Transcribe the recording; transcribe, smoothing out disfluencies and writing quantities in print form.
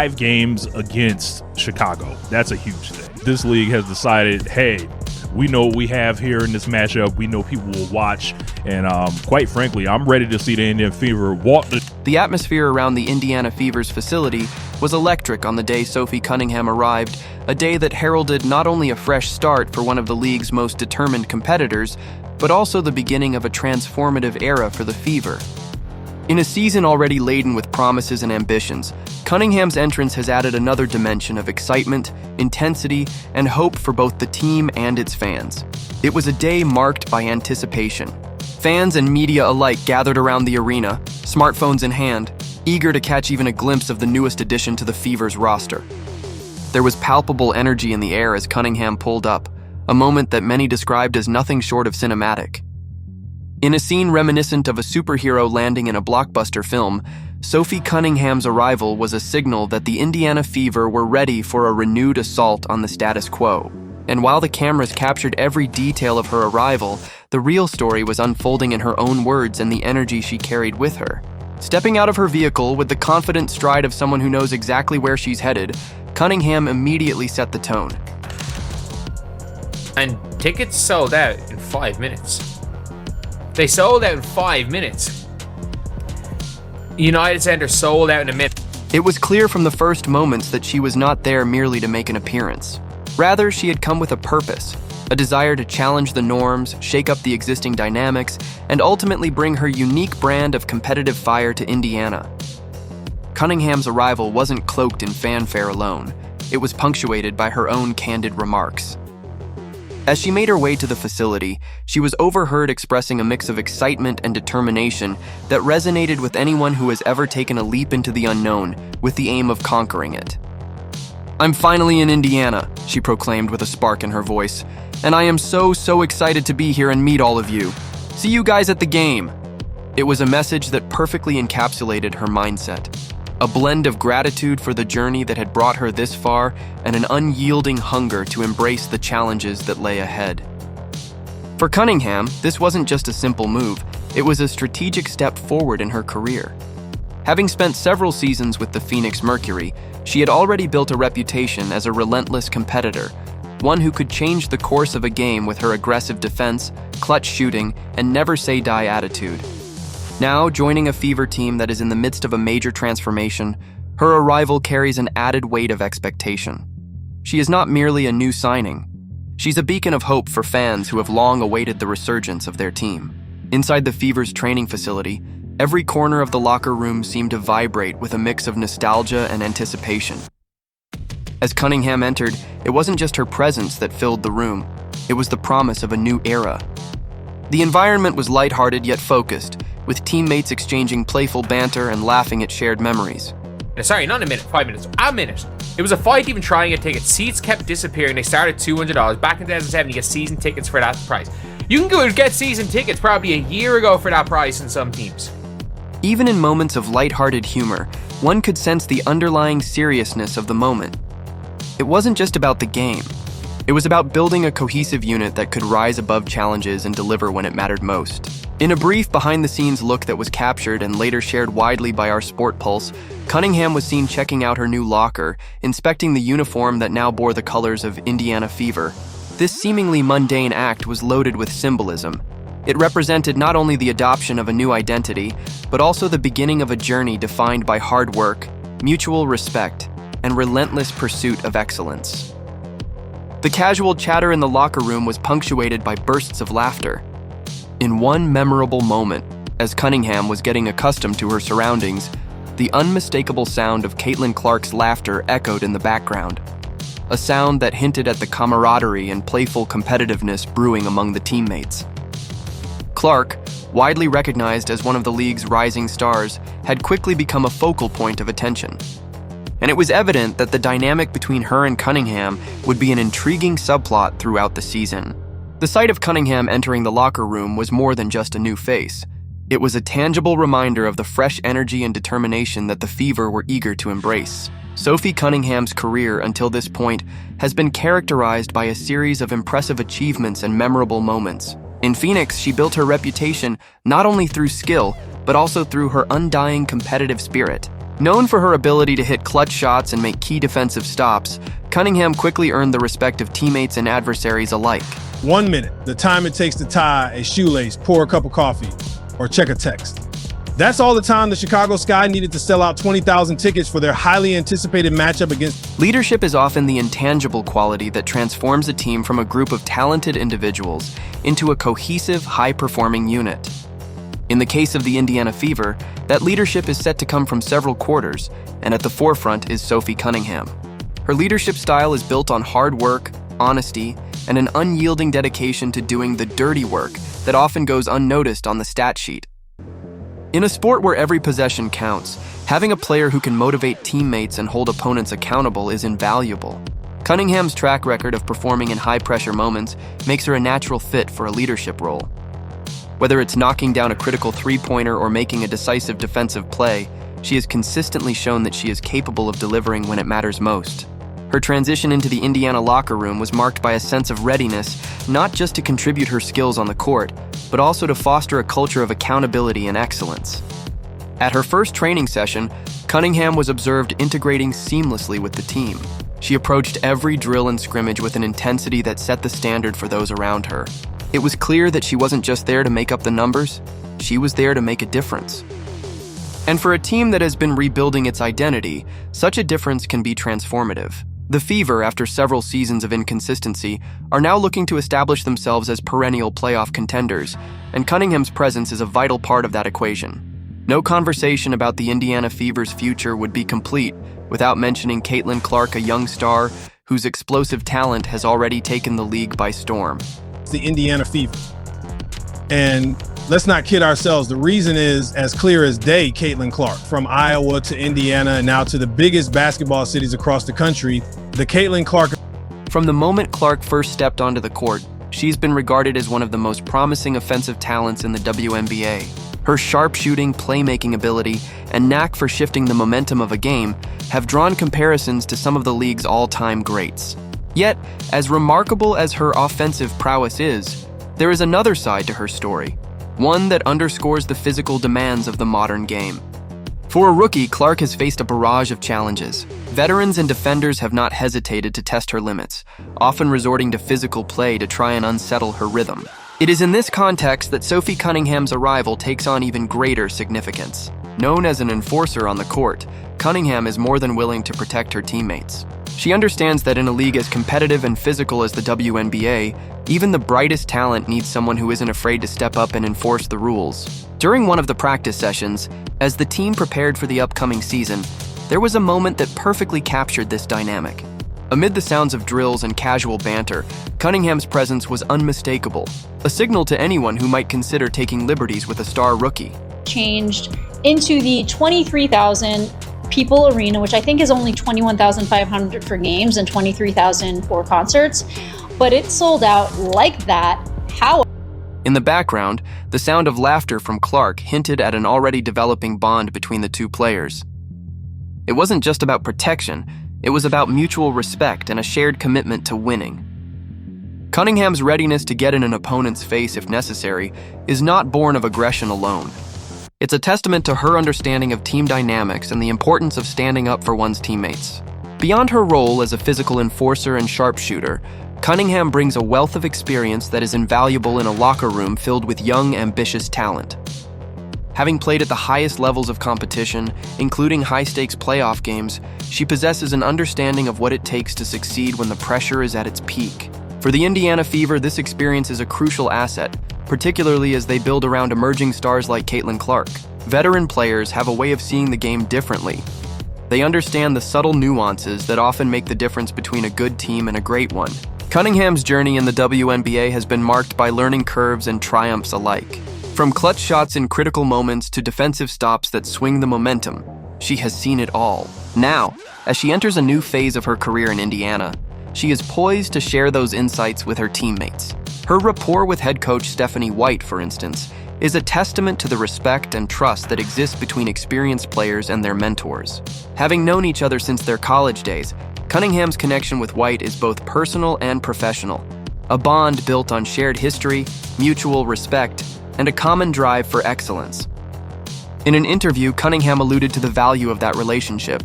5 games against Chicago. That's a huge thing. This league has decided, hey, we know what we have here in this matchup. We know people will watch. And quite frankly, I'm ready to see the Indiana Fever walk The atmosphere around the Indiana Fever's facility was electric on the day Sophie Cunningham arrived, a day that heralded not only a fresh start for one of the league's most determined competitors, but also the beginning of a transformative era for the Fever. In a season already laden with promises and ambitions, Cunningham's entrance has added another dimension of excitement, intensity, and hope for both the team and its fans. It was a day marked by anticipation. Fans and media alike gathered around the arena, smartphones in hand, eager to catch even a glimpse of the newest addition to the Fever's roster. There was palpable energy in the air as Cunningham pulled up, a moment that many described as nothing short of cinematic. In a scene reminiscent of a superhero landing in a blockbuster film, Sophie Cunningham's arrival was a signal that the Indiana Fever were ready for a renewed assault on the status quo. And while the cameras captured every detail of her arrival, the real story was unfolding in her own words and the energy she carried with her. Stepping out of her vehicle with the confident stride of someone who knows exactly where she's headed, Cunningham immediately set the tone. And tickets sold out in 5 minutes. They sold out in 5 minutes. United Center sold out in a minute. It was clear from the first moments that she was not there merely to make an appearance. Rather, she had come with a purpose, a desire to challenge the norms, shake up the existing dynamics, and ultimately bring her unique brand of competitive fire to Indiana. Cunningham's arrival wasn't cloaked in fanfare alone. It was punctuated by her own candid remarks. As she made her way to the facility, she was overheard expressing a mix of excitement and determination that resonated with anyone who has ever taken a leap into the unknown with the aim of conquering it. "I'm finally in Indiana," she proclaimed with a spark in her voice, "and I am so excited to be here and meet all of you. See you guys at the game." It was a message that perfectly encapsulated her mindset. A blend of gratitude for the journey that had brought her this far and an unyielding hunger to embrace the challenges that lay ahead. For Cunningham, this wasn't just a simple move, it was a strategic step forward in her career. Having spent several seasons with the Phoenix Mercury, she had already built a reputation as a relentless competitor, one who could change the course of a game with her aggressive defense, clutch shooting, and never-say-die attitude. Now, joining a Fever team that is in the midst of a major transformation, her arrival carries an added weight of expectation. She is not merely a new signing. She's a beacon of hope for fans who have long awaited the resurgence of their team. Inside the Fever's training facility, every corner of the locker room seemed to vibrate with a mix of nostalgia and anticipation. As Cunningham entered, it wasn't just her presence that filled the room. It was the promise of a new era. The environment was lighthearted yet focused, with teammates exchanging playful banter and laughing at shared memories. Sorry, not a minute, 5 minutes, a minute. It was a fight even trying to get tickets. Seats kept disappearing. They started at $200. Back in 2007, you get season tickets for that price. You can go and get season tickets probably a year ago for that price in some teams. Even in moments of lighthearted humor, one could sense the underlying seriousness of the moment. It wasn't just about the game. It was about building a cohesive unit that could rise above challenges and deliver when it mattered most. In a brief behind-the-scenes look that was captured and later shared widely by our Sport Pulse, Cunningham was seen checking out her new locker, inspecting the uniform that now bore the colors of Indiana Fever. This seemingly mundane act was loaded with symbolism. It represented not only the adoption of a new identity, but also the beginning of a journey defined by hard work, mutual respect, and relentless pursuit of excellence. The casual chatter in the locker room was punctuated by bursts of laughter. In one memorable moment, as Cunningham was getting accustomed to her surroundings, the unmistakable sound of Caitlin Clark's laughter echoed in the background, a sound that hinted at the camaraderie and playful competitiveness brewing among the teammates. Clark, widely recognized as one of the league's rising stars, had quickly become a focal point of attention. And it was evident that the dynamic between her and Cunningham would be an intriguing subplot throughout the season. The sight of Cunningham entering the locker room was more than just a new face. It was a tangible reminder of the fresh energy and determination that the Fever were eager to embrace. Sophie Cunningham's career until this point has been characterized by a series of impressive achievements and memorable moments. In Phoenix, she built her reputation not only through skill, but also through her undying competitive spirit. Known for her ability to hit clutch shots and make key defensive stops, Cunningham quickly earned the respect of teammates and adversaries alike. 1 minute, the time it takes to tie a shoelace, pour a cup of coffee, or check a text. That's all the time the Chicago Sky needed to sell out 20,000 tickets for their highly anticipated matchup against... Leadership is often the intangible quality that transforms a team from a group of talented individuals into a cohesive, high-performing unit. In the case of the Indiana Fever, that leadership is set to come from several quarters, and at the forefront is Sophie Cunningham. Her leadership style is built on hard work, honesty, and an unyielding dedication to doing the dirty work that often goes unnoticed on the stat sheet. In a sport where every possession counts, having a player who can motivate teammates and hold opponents accountable is invaluable. Cunningham's track record of performing in high-pressure moments makes her a natural fit for a leadership role. Whether it's knocking down a critical three-pointer or making a decisive defensive play, she has consistently shown that she is capable of delivering when it matters most. Her transition into the Indiana locker room was marked by a sense of readiness, not just to contribute her skills on the court, but also to foster a culture of accountability and excellence. At her first training session, Cunningham was observed integrating seamlessly with the team. She approached every drill and scrimmage with an intensity that set the standard for those around her. It was clear that she wasn't just there to make up the numbers, she was there to make a difference. And for a team that has been rebuilding its identity, such a difference can be transformative. The Fever, after several seasons of inconsistency, are now looking to establish themselves as perennial playoff contenders, and Cunningham's presence is a vital part of that equation. No conversation about the Indiana Fever's future would be complete without mentioning Caitlin Clark, a young star whose explosive talent has already taken the league by storm. The Indiana Fever. And let's not kid ourselves. The reason is as clear as day. Caitlin Clark, from Iowa to Indiana and now to the biggest basketball cities across the country, the Caitlin Clark. From the moment Clark first stepped onto the court, she's been regarded as one of the most promising offensive talents in the WNBA. Her sharpshooting, playmaking ability, and knack for shifting the momentum of a game have drawn comparisons to some of the league's all-time greats. Yet, as remarkable as her offensive prowess is, there is another side to her story, one that underscores the physical demands of the modern game. For a rookie, Clark has faced a barrage of challenges. Veterans and defenders have not hesitated to test her limits, often resorting to physical play to try and unsettle her rhythm. It is in this context that Sophie Cunningham's arrival takes on even greater significance. Known as an enforcer on the court, Cunningham is more than willing to protect her teammates. She understands that in a league as competitive and physical as the WNBA, even the brightest talent needs someone who isn't afraid to step up and enforce the rules. During one of the practice sessions, as the team prepared for the upcoming season, there was a moment that perfectly captured this dynamic. Amid the sounds of drills and casual banter, Cunningham's presence was unmistakable, a signal to anyone who might consider taking liberties with a star rookie. Changed into the 23,000 people arena, which I think is only 21,500 for games and 23,000 for concerts, but it sold out like that. How? In the background, the sound of laughter from Clark hinted at an already developing bond between the two players. It wasn't just about protection, it was about mutual respect and a shared commitment to winning. Cunningham's readiness to get in an opponent's face if necessary is not born of aggression alone. It's a testament to her understanding of team dynamics and the importance of standing up for one's teammates. Beyond her role as a physical enforcer and sharpshooter, Cunningham brings a wealth of experience that is invaluable in a locker room filled with young, ambitious talent. Having played at the highest levels of competition, including high-stakes playoff games, she possesses an understanding of what it takes to succeed when the pressure is at its peak. For the Indiana Fever, this experience is a crucial asset, particularly as they build around emerging stars like Caitlin Clark. Veteran players have a way of seeing the game differently. They understand the subtle nuances that often make the difference between a good team and a great one. Cunningham's journey in the WNBA has been marked by learning curves and triumphs alike. From clutch shots in critical moments to defensive stops that swing the momentum, she has seen it all. Now, as she enters a new phase of her career in Indiana, she is poised to share those insights with her teammates. Her rapport with head coach Stephanie White, for instance, is a testament to the respect and trust that exists between experienced players and their mentors. Having known each other since their college days, Cunningham's connection with White is both personal and professional, a bond built on shared history, mutual respect, and a common drive for excellence. In an interview, Cunningham alluded to the value of that relationship,